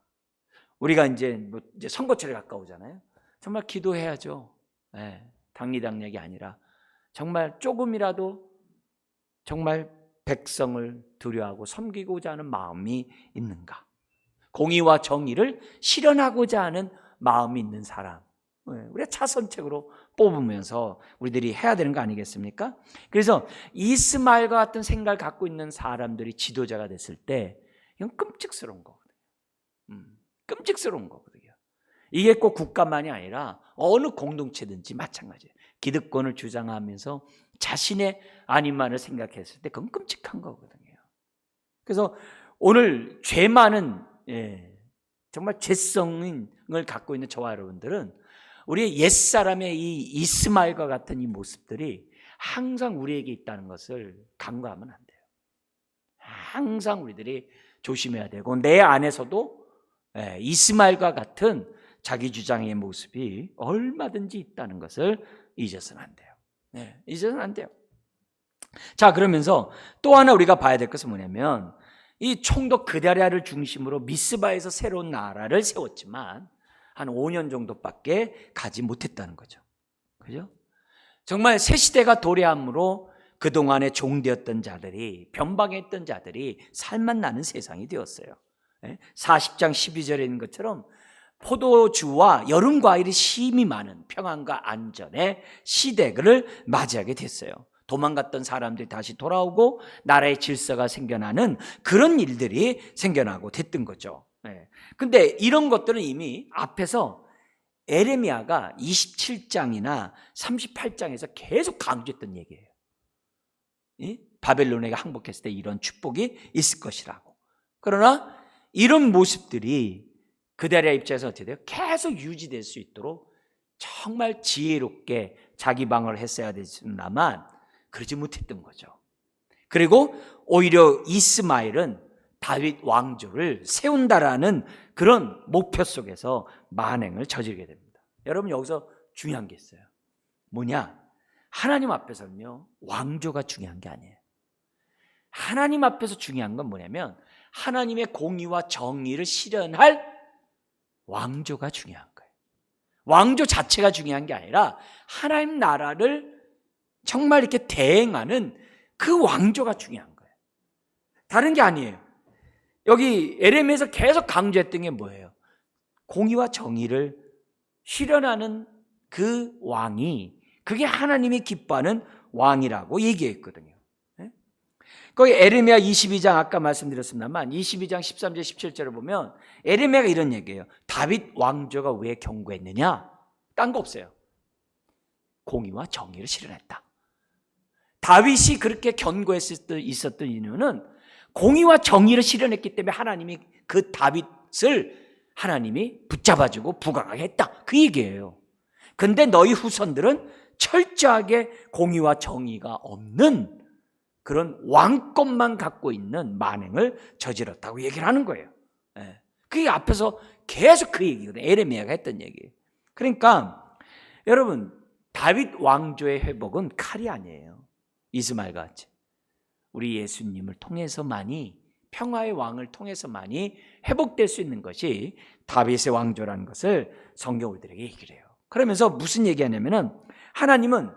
우리가 이제 선거철에 가까우잖아요. 정말 기도해야죠. 당리당략이 아니라 정말 조금이라도 정말 백성을 두려워하고 섬기고자 하는 마음이 있는가, 공의와 정의를 실현하고자 하는 마음이 있는 사람, 우리가 차선책으로 뽑으면서 우리들이 해야 되는 거 아니겠습니까? 그래서 이스마엘과 같은 생각을 갖고 있는 사람들이 지도자가 됐을 때 이건 끔찍스러운 거거든요. 끔찍스러운 거거든요. 이게 꼭 국가만이 아니라 어느 공동체든지 마찬가지예요. 기득권을 주장하면서 자신의 안위만을 생각했을 때 그건 끔찍한 거거든요. 그래서 오늘 죄 많은 정말 죄성을 갖고 있는 저와 여러분들은 우리의 옛사람의 이 이스마엘과 같은 이 모습들이 항상 우리에게 있다는 것을 간과하면 안 돼요. 항상 우리들이 조심해야 되고, 내 안에서도 이스마엘과 같은 자기 주장의 모습이 얼마든지 있다는 것을 잊어서는 안 돼요. 잊어서는 안 돼요. 자, 그러면서 또 하나 우리가 봐야 될 것은 뭐냐면, 이 총독 그다랴를 중심으로 미스바에서 새로운 나라를 세웠지만 한 5년 정도밖에 가지 못했다는 거죠. 그죠? 정말 새 시대가 도래함으로 그동안에 종되었던 자들이, 변방했던 자들이 살만 나는 세상이 되었어요. 40장 12절에 있는 것처럼 포도주와 여름 과일이 심이 많은 평안과 안전의 시대를 맞이하게 됐어요. 도망갔던 사람들이 다시 돌아오고 나라의 질서가 생겨나는 그런 일들이 생겨나고 됐던 거죠. 근데 이런 것들은 이미 앞에서 에레미야가 27장이나 38장에서 계속 강조했던 얘기예요. 바벨론에게 항복했을 때 이런 축복이 있을 것이라고. 그러나 이런 모습들이 그들의 입장에서 어떻게 돼요? 계속 유지될 수 있도록 정말 지혜롭게 자기 방어를 했어야 되지만 그러지 못했던 거죠. 그리고 오히려 이스마엘은 다윗 왕조를 세운다라는 그런 목표 속에서 만행을 저지르게 됩니다. 여러분, 여기서 중요한 게 있어요. 뭐냐? 하나님 앞에서는요, 왕조가 중요한 게 아니에요. 하나님 앞에서 중요한 건 뭐냐면 하나님의 공의와 정의를 실현할 왕조가 중요한 거예요. 왕조 자체가 중요한 게 아니라 하나님 나라를 정말 이렇게 대행하는 그 왕조가 중요한 거예요. 다른 게 아니에요. 여기 에레미야에서 계속 강조했던 게 뭐예요? 공의와 정의를 실현하는 그 왕이, 그게 하나님이 기뻐하는 왕이라고 얘기했거든요. 거기 에레미야 22장 아까 말씀드렸습니다만 22장 13절 17절을 보면 에레미야가 이런 얘기예요. 다윗 왕조가 왜 견고했느냐? 딴 거 없어요. 공의와 정의를 실현했다. 다윗이 그렇게 견고했을 있었던 이유는 공의와 정의를 실현했기 때문에 하나님이 그 다윗을 하나님이 붙잡아주고 부강하게 했다. 그 얘기예요. 근데 너희 후손들은 철저하게 공의와 정의가 없는 그런 왕권만 갖고 있는 만행을 저질렀다고 얘기를 하는 거예요. 그게 앞에서 계속 그 얘기거든요. 에레미야가 했던 얘기예요. 그러니까 여러분, 다윗 왕조의 회복은 칼이 아니에요. 이스마엘 같이 우리 예수님을 통해서만이, 평화의 왕을 통해서만이 회복될 수 있는 것이 다윗의 왕조라는 것을 성경 우리들에게 얘기를 해요. 그러면서 무슨 얘기하냐면은 하나님은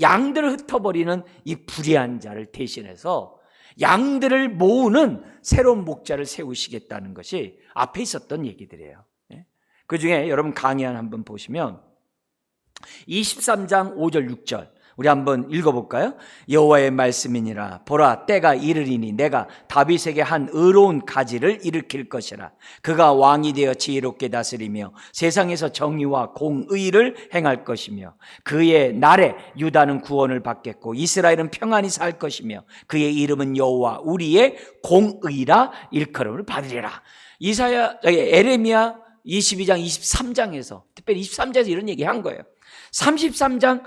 양들을 흩어버리는 이 불의한 자를 대신해서 양들을 모으는 새로운 목자를 세우시겠다는 것이 앞에 있었던 얘기들이에요. 그 중에 여러분 강연 한번 보시면 23장 5절 6절 우리 한번 읽어볼까요? 여호와의 말씀이니라. 보라, 때가 이르리니 내가 다윗에게 한 의로운 가지를 일으킬 것이라. 그가 왕이 되어 지혜롭게 다스리며 세상에서 정의와 공의를 행할 것이며 그의 날에 유다는 구원을 받겠고 이스라엘은 평안히 살 것이며 그의 이름은 여호와 우리의 공의라 일컬음을 받으리라. 에레미야 22장 23장에서 특별히 23장에서 이런 얘기한 거예요. 33장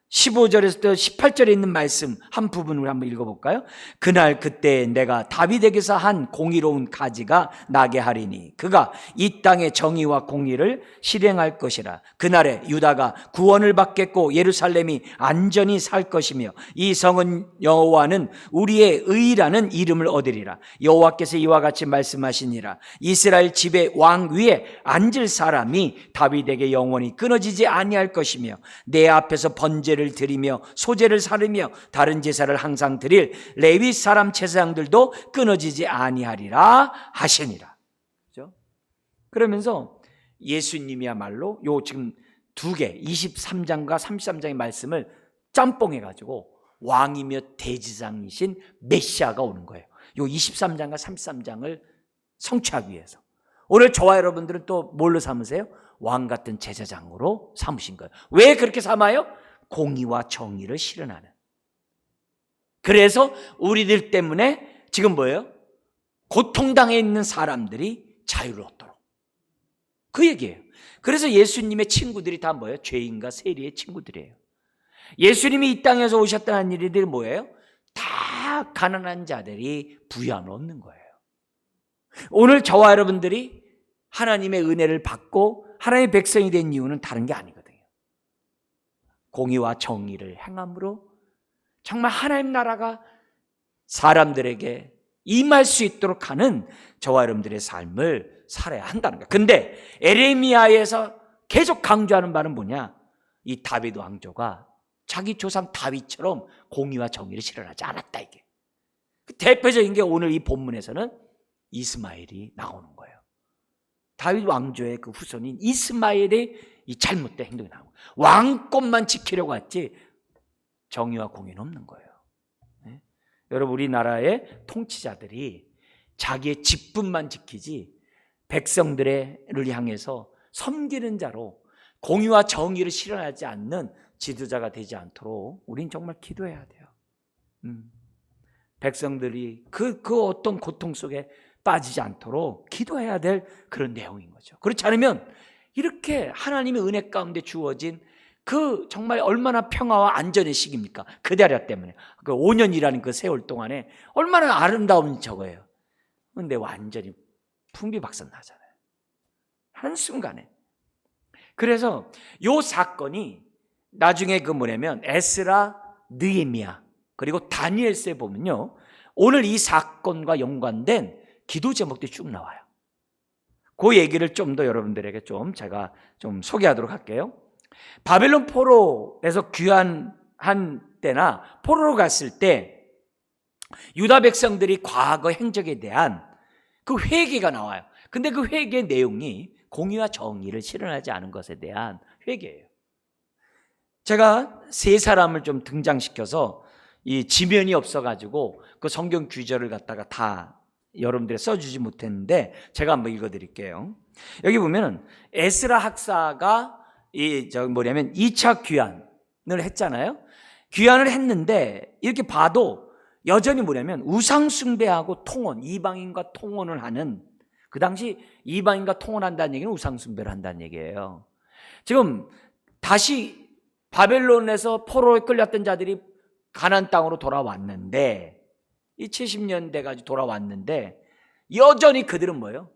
15절에서 18절에 있는 말씀 한 부분을 한번 읽어볼까요? 그날 그때 내가 다윗에게서 한 공의로운 가지가 나게 하리니 그가 이 땅의 정의와 공의를 실행할 것이라. 그날에 유다가 구원을 받겠고 예루살렘이 안전히 살 것이며 이 성은 여호와는 우리의 의라는 이름을 얻으리라. 여호와께서 이와 같이 말씀하시니라. 이스라엘 집의 왕 위에 앉을 사람이 다윗에게 영원히 끊어지지 아니할 것이며 내 앞에서 번제를 드리며 소제를 사르며 다른 제사를 항상 드릴 레위 사람 제사장들도 끊어지지 아니하리라 하시니라. 그렇죠? 그러면서 예수님이야말로 요 지금 두 개 23장과 33장의 말씀을 짬뽕해가지고 왕이며 대지상이신 메시아가 오는 거예요. 요 23장과 33장을 성취하기 위해서 오늘 저와 여러분들은 또 뭘로 삼으세요? 왕 같은 제사장으로 삼으신 거예요. 왜 그렇게 삼아요? 공의와 정의를 실현하는. 그래서 우리들 때문에 지금 뭐예요? 고통당해 있는 사람들이 자유를 얻도록. 그 얘기예요. 그래서 예수님의 친구들이 다 뭐예요? 죄인과 세리의 친구들이에요. 예수님이 이 땅에서 오셨다는 일들이 뭐예요? 다 가난한 자들이 부여함을 얻는 거예요. 오늘 저와 여러분들이 하나님의 은혜를 받고 하나님의 백성이 된 이유는 다른 게 아니거든요. 공의와 정의를 행함으로 정말 하나님 나라가 사람들에게 임할 수 있도록 하는 저와 여러분들의 삶을 살아야 한다는 거예요. 근데 에레미야에서 계속 강조하는 바는 뭐냐? 이 다윗 왕조가 자기 조상 다윗처럼 공의와 정의를 실현하지 않았다, 이게. 대표적인 게 오늘 이 본문에서는 이스마엘이 나오는 거예요. 다윗 왕조의 그 후손인 이스마엘의 이 잘못된 행동이 나오고 왕권만 지키려고 했지 정의와 공의는 없는 거예요. 네? 여러분, 우리나라의 통치자들이 자기의 직분만 지키지 백성들을 향해서 섬기는 자로 공의와 정의를 실현하지 않는 지도자가 되지 않도록 우린 정말 기도해야 돼요. 백성들이 그 어떤 고통 속에 빠지지 않도록 기도해야 될 그런 내용인 거죠. 그렇지 않으면 이렇게 하나님의 은혜 가운데 주어진 그 정말 얼마나 평화와 안전의 시기입니까? 그대라 때문에 그 5년이라는 그 세월 동안에 얼마나 아름다운 저거예요. 근데 완전히 풍비박산 나잖아요, 한순간에. 그래서 요 사건이 나중에 그 뭐냐면 에스라, 느헤미야 그리고 다니엘서에 보면요, 오늘 이 사건과 연관된 기도 제목들이 쭉 나와요. 그 얘기를 좀 더 여러분들에게 제가 좀 소개하도록 할게요. 바벨론 포로에서 귀환한 때나 포로로 갔을 때 유다 백성들이 과거 행적에 대한 그 회개가 나와요. 근데 그 회개의 내용이 공의와 정의를 실현하지 않은 것에 대한 회개예요. 제가 세 사람을 좀 등장시켜서 이 지면이 없어가지고 그 성경 구절을 갖다가 다 여러분들이 써주지 못했는데 제가 한번 읽어드릴게요. 여기 보면은 에스라 학사가 2차 귀환을 했잖아요. 귀환을 했는데 이렇게 봐도 여전히 뭐냐면 우상숭배하고 통혼, 이방인과 통혼을 하는, 그 당시 이방인과 통혼한다는 얘기는 우상숭배를 한다는 얘기예요. 지금 다시 바벨론에서 포로에 끌렸던 자들이 가나안 땅으로 돌아왔는데, 이 70년대까지 돌아왔는데 여전히 그들은 뭐예요?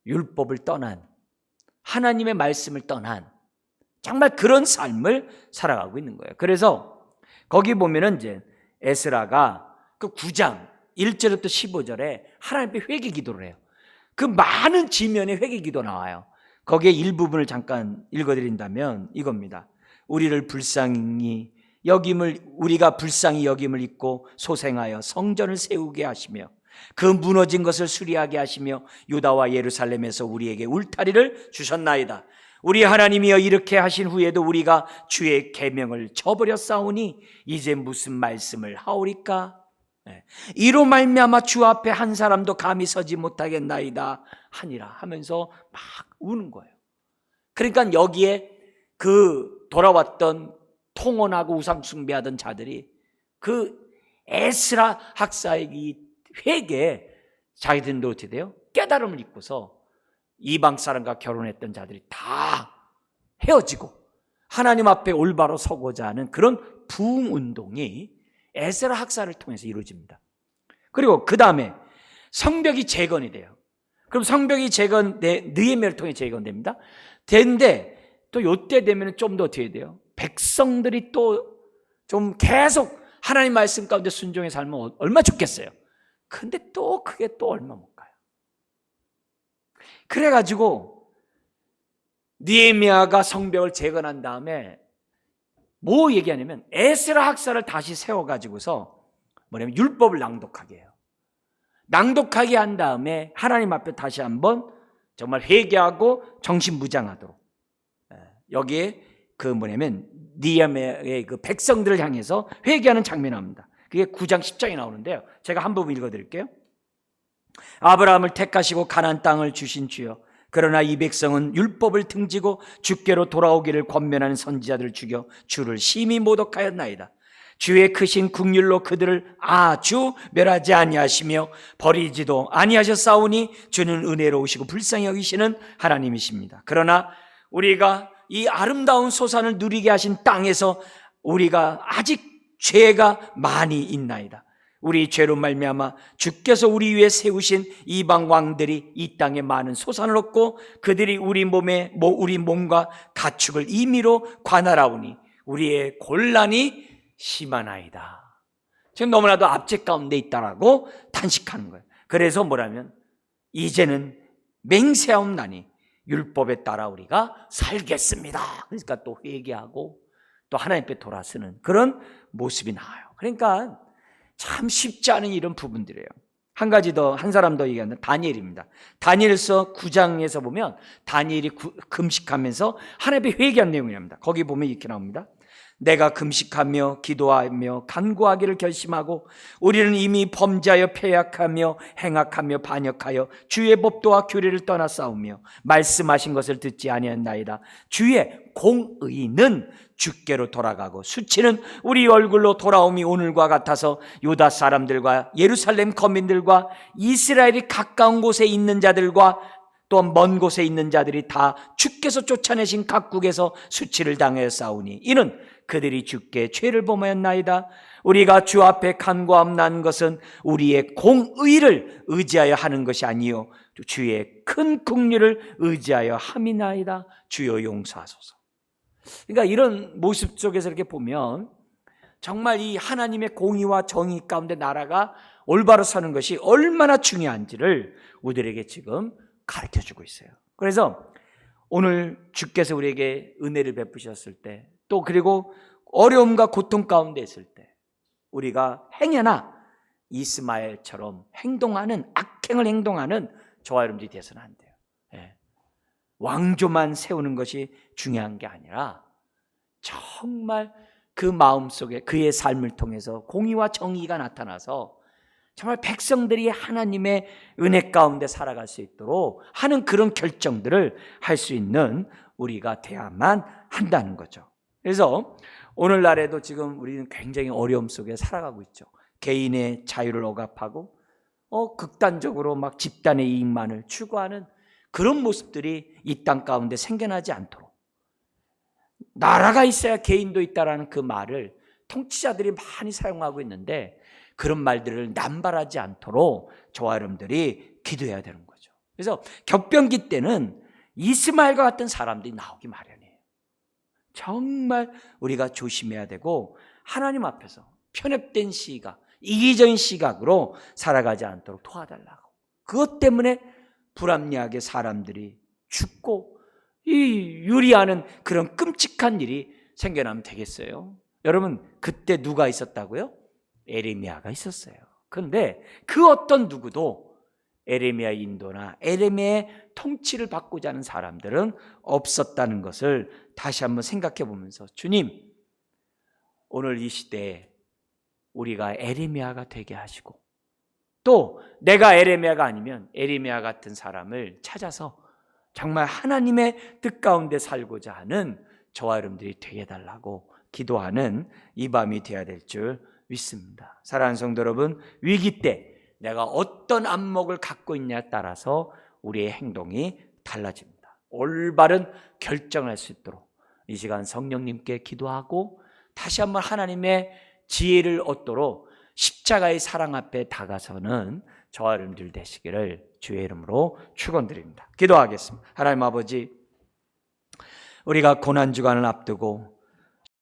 율법을 떠난, 하나님의 말씀을 떠난 정말 그런 삶을 살아가고 있는 거예요. 그래서 거기 보면은 이제 에스라가 그 9장 1절부터 15절에 하나님 앞에 회개 기도를 해요. 그 많은 지면에 회개 기도 나와요. 거기에 일부분을 잠깐 읽어드린다면 이겁니다. 우리가 불쌍히 여김을 잊고 소생하여 성전을 세우게 하시며 그 무너진 것을 수리하게 하시며 유다와 예루살렘에서 우리에게 울타리를 주셨나이다. 우리 하나님이여, 이렇게 하신 후에도 우리가 주의 계명을 저버렸사오니 이제 무슨 말씀을 하오리까? 이로 말미암아 주 앞에 한 사람도 감히 서지 못하겠나이다 하니라 하면서 막 우는 거예요. 그러니까 여기에 그 돌아왔던 통혼하고 우상 숭배하던 자들이 그 에스라 학사의 이 회개에 자기들도 어떻게 돼요? 깨달음을 입고서 이방 사람과 결혼했던 자들이 다 헤어지고 하나님 앞에 올바로 서고자 하는 그런 부흥운동이 에스라 학사를 통해서 이루어집니다. 그리고 그 다음에 성벽이 재건이 돼요. 그럼 성벽이 느헤미야를 통해 재건됩니다. 되는데 또 요때 되면 좀 더 어떻게 돼요? 백성들이 또 좀 계속 하나님 말씀 가운데 순종의 삶은 얼마 좋겠어요. 근데 또 그게 또 얼마 못 가요. 그래가지고 느헤미야가 성벽을 재건한 다음에 뭐 얘기하냐면 에스라 학사를 다시 세워가지고서 뭐냐면 율법을 낭독하게 해요. 낭독하게 한 다음에 하나님 앞에 다시 한번 정말 회개하고 정신무장하도록, 여기에 그 뭐냐면 느헤미야의 그 백성들을 향해서 회개하는 장면이 나옵니다. 그게 9장 10장에 나오는데요, 제가 한 부분 읽어드릴게요. 아브라함을 택하시고 가나안 땅을 주신 주여, 그러나 이 백성은 율법을 등지고 주께로 돌아오기를 권면하는 선지자들을 죽여 주를 심히 모독하였나이다. 주의 크신 긍휼로 그들을 아주 멸하지 아니하시며 버리지도 아니하셨사오니 주는 은혜로우시고 불쌍히 여기시는 하나님이십니다. 그러나 우리가 이 아름다운 소산을 누리게 하신 땅에서 우리가 아직 죄가 많이 있나이다. 우리 죄로 말미암아 주께서 우리 위에 세우신 이방 왕들이 이 땅에 많은 소산을 얻고 그들이 우리 몸과 가축을 임의로 관할하오니 우리의 곤란이 심하나이다. 지금 너무나도 압제 가운데 있다라고 탄식하는 거예요. 그래서 뭐라면 이제는 맹세하옵나니 율법에 따라 우리가 살겠습니다. 그러니까 또 회개하고 또 하나님께 돌아서는 그런 모습이 나와요. 그러니까 참 쉽지 않은 이런 부분들이에요. 한 가지 더, 한 사람 더 얘기한다. 다니엘입니다. 다니엘서 9장에서 보면 다니엘이 금식하면서 하나님께 회개한 내용이랍니다. 거기 보면 이렇게 나옵니다. 내가 금식하며 기도하며 간구하기를 결심하고 우리는 이미 범죄하여 패약하며 행악하며 반역하여 주의 법도와 규례를 떠나 싸우며 말씀하신 것을 듣지 아니하였나이다. 주의 공의는 주께로 돌아가고 수치는 우리 얼굴로 돌아옴이 오늘과 같아서 유다 사람들과 예루살렘 거민들과 이스라엘이 가까운 곳에 있는 자들과 또한 먼 곳에 있는 자들이 다 주께서 쫓아내신 각국에서 수치를 당하여 싸우니 이는 그들이 주께 죄를 범하였나이다. 우리가 주 앞에 간구함난 것은 우리의 공의를 의지하여 하는 것이 아니요 주의 큰 긍휼을 의지하여 함이나이다. 주여 용서하소서. 그러니까 이런 모습 속에서 이렇게 보면 정말 이 하나님의 공의와 정의 가운데 나라가 올바로 서는 것이 얼마나 중요한지를 우리에게 지금 가르쳐주고 있어요. 그래서 오늘 주께서 우리에게 은혜를 베푸셨을 때, 또 그리고 어려움과 고통 가운데 있을 때 우리가 행여나 이스마엘처럼 행동하는, 악행을 행동하는 저와 여러분들이 되어서는 안 돼요. 왕조만 세우는 것이 중요한 게 아니라 정말 그 마음속에 그의 삶을 통해서 공의와 정의가 나타나서 정말 백성들이 하나님의 은혜 가운데 살아갈 수 있도록 하는 그런 결정들을 할 수 있는 우리가 돼야만 한다는 거죠. 그래서 오늘날에도 지금 우리는 굉장히 어려움 속에 살아가고 있죠. 개인의 자유를 억압하고 극단적으로 막 집단의 이익만을 추구하는 그런 모습들이 이 땅 가운데 생겨나지 않도록, 나라가 있어야 개인도 있다라는 그 말을 통치자들이 많이 사용하고 있는데 그런 말들을 남발하지 않도록 저와 여러분들이 기도해야 되는 거죠. 그래서 격변기 때는 이스마엘과 같은 사람들이 나오기 마련이에요. 정말 우리가 조심해야 되고 하나님 앞에서 편협된 시각, 이기적인 시각으로 살아가지 않도록 도와달라고. 그것 때문에 불합리하게 사람들이 죽고 이 유리하는 그런 끔찍한 일이 생겨나면 되겠어요? 여러분, 그때 누가 있었다고요? 에레미야가 있었어요. 그런데 그 어떤 누구도 에레미야 인도나 에레미야의 통치를 받고자 하는 사람들은 없었다는 것을 다시 한번 생각해 보면서, 주님, 오늘 이 시대에 우리가 에레미야가 되게 하시고, 또 내가 에레미야가 아니면 에레미야 같은 사람을 찾아서 정말 하나님의 뜻 가운데 살고자 하는 저와 여러분들이 되게 해달라고 기도하는 이 밤이 되어야 될 줄 믿습니다. 사랑하는 성도 여러분, 위기 때 내가 어떤 안목을 갖고 있냐에 따라서 우리의 행동이 달라집니다. 올바른 결정할 수 있도록 이 시간 성령님께 기도하고 다시 한번 하나님의 지혜를 얻도록 십자가의 사랑 앞에 다가서는 저와 여러분들 되시기를 주의 이름으로 축원드립니다. 기도하겠습니다. 하나님 아버지, 우리가 고난주간을 앞두고